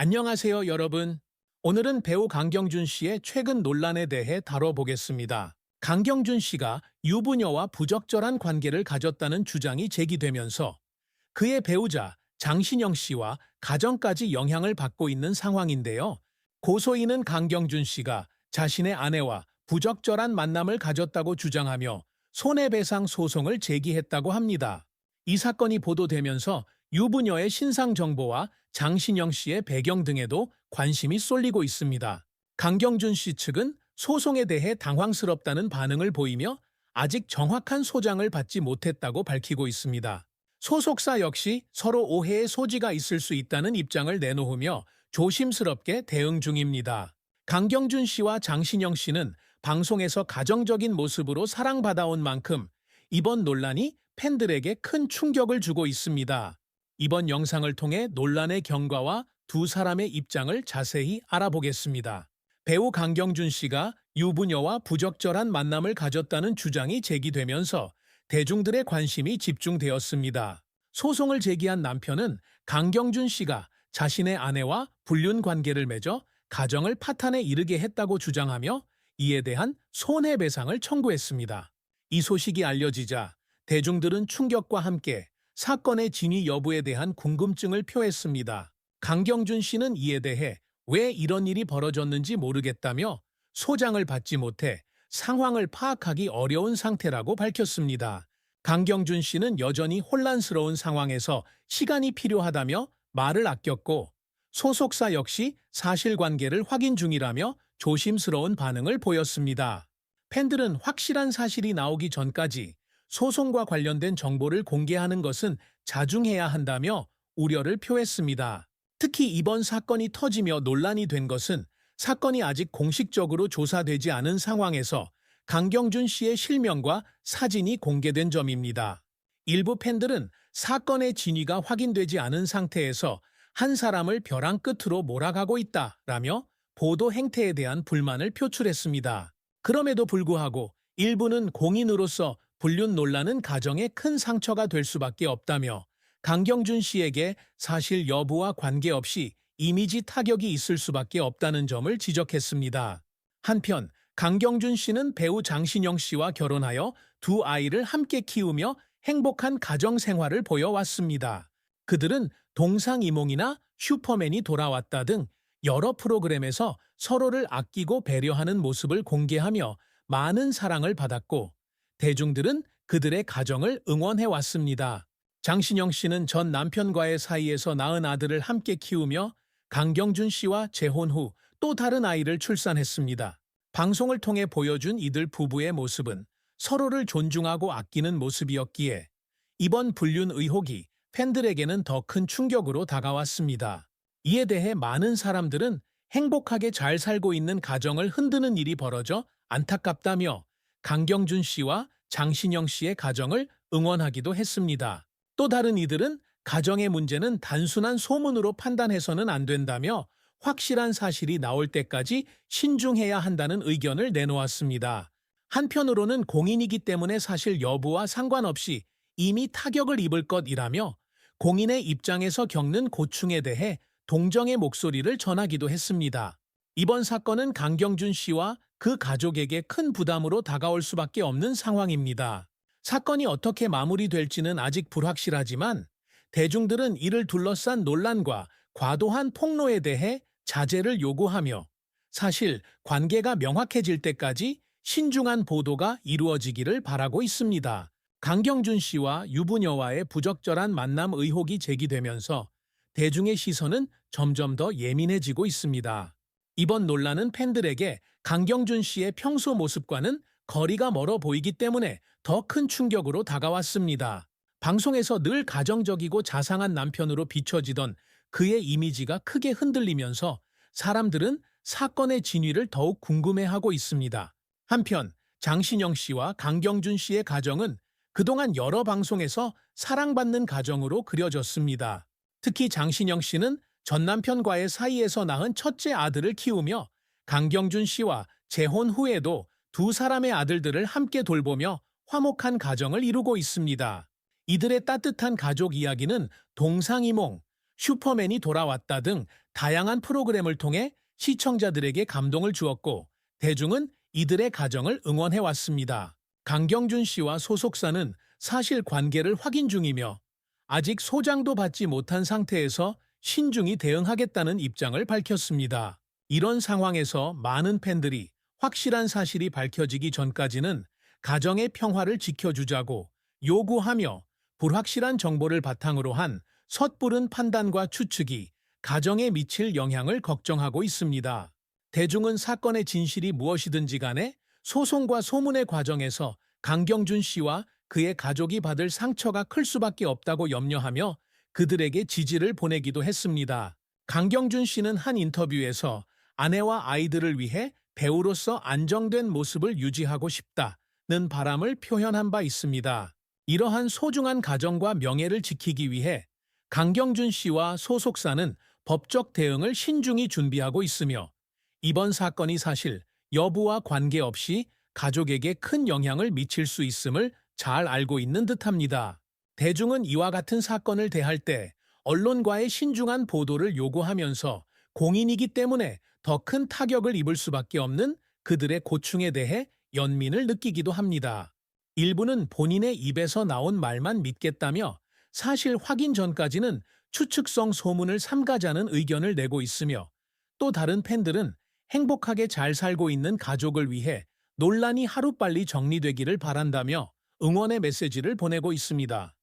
안녕하세요, 여러분. 오늘은 배우 강경준 씨의 최근 논란에 대해 다뤄보겠습니다. 강경준 씨가 유부녀와 부적절한 관계를 가졌다는 주장이 제기되면서 그의 배우자 장신영 씨와 가정까지 영향을 받고 있는 상황인데요. 고소인은 강경준 씨가 자신의 아내와 부적절한 만남을 가졌다고 주장하며 손해배상 소송을 제기했다고 합니다. 이 사건이 보도되면서 유부녀의 신상 정보와 장신영 씨의 배경 등에도 관심이 쏠리고 있습니다. 강경준 씨 측은 소송에 대해 당황스럽다는 반응을 보이며 아직 정확한 소장을 받지 못했다고 밝히고 있습니다. 소속사 역시 서로 오해의 소지가 있을 수 있다는 입장을 내놓으며 조심스럽게 대응 중입니다. 강경준 씨와 장신영 씨는 방송에서 가정적인 모습으로 사랑받아온 만큼 이번 논란이 팬들에게 큰 충격을 주고 있습니다. 이번 영상을 통해 논란의 경과와 두 사람의 입장을 자세히 알아보겠습니다. 배우 강경준 씨가 유부녀와 부적절한 만남을 가졌다는 주장이 제기되면서 대중들의 관심이 집중되었습니다. 소송을 제기한 남편은 강경준 씨가 자신의 아내와 불륜 관계를 맺어 가정을 파탄에 이르게 했다고 주장하며 이에 대한 손해배상을 청구했습니다. 이 소식이 알려지자 대중들은 충격과 함께 사건의 진위 여부에 대한 궁금증을 표했습니다. 강경준 씨는 이에 대해 왜 이런 일이 벌어졌는지 모르겠다며 소장을 받지 못해 상황을 파악하기 어려운 상태라고 밝혔습니다. 강경준 씨는 여전히 혼란스러운 상황에서 시간이 필요하다며 말을 아꼈고 소속사 역시 사실관계를 확인 중이라며 조심스러운 반응을 보였습니다. 팬들은 확실한 사실이 나오기 전까지 소송과 관련된 정보를 공개하는 것은 자중해야 한다며 우려를 표했습니다. 특히 이번 사건이 터지며 논란이 된 것은 사건이 아직 공식적으로 조사되지 않은 상황에서 강경준 씨의 실명과 사진이 공개된 점입니다. 일부 팬들은 사건의 진위가 확인되지 않은 상태에서 한 사람을 벼랑 끝으로 몰아가고 있다라며 보도 행태에 대한 불만을 표출했습니다. 그럼에도 불구하고 일부는 공인으로서 불륜 논란은 가정에 큰 상처가 될 수밖에 없다며 강경준 씨에게 사실 여부와 관계없이 이미지 타격이 있을 수밖에 없다는 점을 지적했습니다. 한편 강경준 씨는 배우 장신영 씨와 결혼하여 두 아이를 함께 키우며 행복한 가정 생활을 보여왔습니다. 그들은 동상이몽이나 슈퍼맨이 돌아왔다 등 여러 프로그램에서 서로를 아끼고 배려하는 모습을 공개하며 많은 사랑을 받았고 대중들은 그들의 가정을 응원해왔습니다. 장신영 씨는 전 남편과의 사이에서 낳은 아들을 함께 키우며 강경준 씨와 재혼 후 또 다른 아이를 출산했습니다. 방송을 통해 보여준 이들 부부의 모습은 서로를 존중하고 아끼는 모습이었기에 이번 불륜 의혹이 팬들에게는 더 큰 충격으로 다가왔습니다. 이에 대해 많은 사람들은 행복하게 잘 살고 있는 가정을 흔드는 일이 벌어져 안타깝다며 강경준 씨와 장신영 씨의 가정을 응원하기도 했습니다. 또 다른 이들은 가정의 문제는 단순한 소문으로 판단해서는 안 된다며 확실한 사실이 나올 때까지 신중해야 한다는 의견을 내놓았습니다. 한편으로는 공인이기 때문에 사실 여부와 상관없이 이미 타격을 입을 것이라며 공인의 입장에서 겪는 고충에 대해 동정의 목소리를 전하기도 했습니다. 이번 사건은 강경준 씨와 그 가족에게 큰 부담으로 다가올 수밖에 없는 상황입니다. 사건이 어떻게 마무리될지는 아직 불확실하지만 대중들은 이를 둘러싼 논란과 과도한 폭로에 대해 자제를 요구하며 사실 관계가 명확해질 때까지 신중한 보도가 이루어지기를 바라고 있습니다. 강경준 씨와 유부녀와의 부적절한 만남 의혹이 제기되면서 대중의 시선은 점점 더 예민해지고 있습니다. 이번 논란은 팬들에게 강경준 씨의 평소 모습과는 거리가 멀어 보이기 때문에 더 큰 충격으로 다가왔습니다. 방송에서 늘 가정적이고 자상한 남편으로 비춰지던 그의 이미지가 크게 흔들리면서 사람들은 사건의 진위를 더욱 궁금해하고 있습니다. 한편 장신영 씨와 강경준 씨의 가정은 그동안 여러 방송에서 사랑받는 가정으로 그려졌습니다. 특히 장신영 씨는 전 남편과의 사이에서 낳은 첫째 아들을 키우며 강경준 씨와 재혼 후에도 두 사람의 아들들을 함께 돌보며 화목한 가정을 이루고 있습니다. 이들의 따뜻한 가족 이야기는 동상이몽, 슈퍼맨이 돌아왔다 등 다양한 프로그램을 통해 시청자들에게 감동을 주었고 대중은 이들의 가정을 응원해왔습니다. 강경준 씨와 소속사는 사실 관계를 확인 중이며 아직 소장도 받지 못한 상태에서 신중히 대응하겠다는 입장을 밝혔습니다. 이런 상황에서 많은 팬들이 확실한 사실이 밝혀지기 전까지는 가정의 평화를 지켜주자고 요구하며 불확실한 정보를 바탕으로 한 섣부른 판단과 추측이 가정에 미칠 영향을 걱정하고 있습니다. 대중은 사건의 진실이 무엇이든지 간에 소송과 소문의 과정에서 강경준 씨와 그의 가족이 받을 상처가 클 수밖에 없다고 염려하며 그들에게 지지를 보내기도 했습니다. 강경준 씨는 한 인터뷰에서 아내와 아이들을 위해 배우로서 안정된 모습을 유지하고 싶다는 바람을 표현한 바 있습니다. 이러한 소중한 가정과 명예를 지키기 위해 강경준 씨와 소속사는 법적 대응을 신중히 준비하고 있으며 이번 사건이 사실 여부와 관계없이 가족에게 큰 영향을 미칠 수 있음을 잘 알고 있는 듯합니다. 대중은 이와 같은 사건을 대할 때 언론과의 신중한 보도를 요구하면서 공인이기 때문에 더 큰 타격을 입을 수밖에 없는 그들의 고충에 대해 연민을 느끼기도 합니다. 일부는 본인의 입에서 나온 말만 믿겠다며 사실 확인 전까지는 추측성 소문을 삼가자는 의견을 내고 있으며 또 다른 팬들은 행복하게 잘 살고 있는 가족을 위해 논란이 하루빨리 정리되기를 바란다며 응원의 메시지를 보내고 있습니다.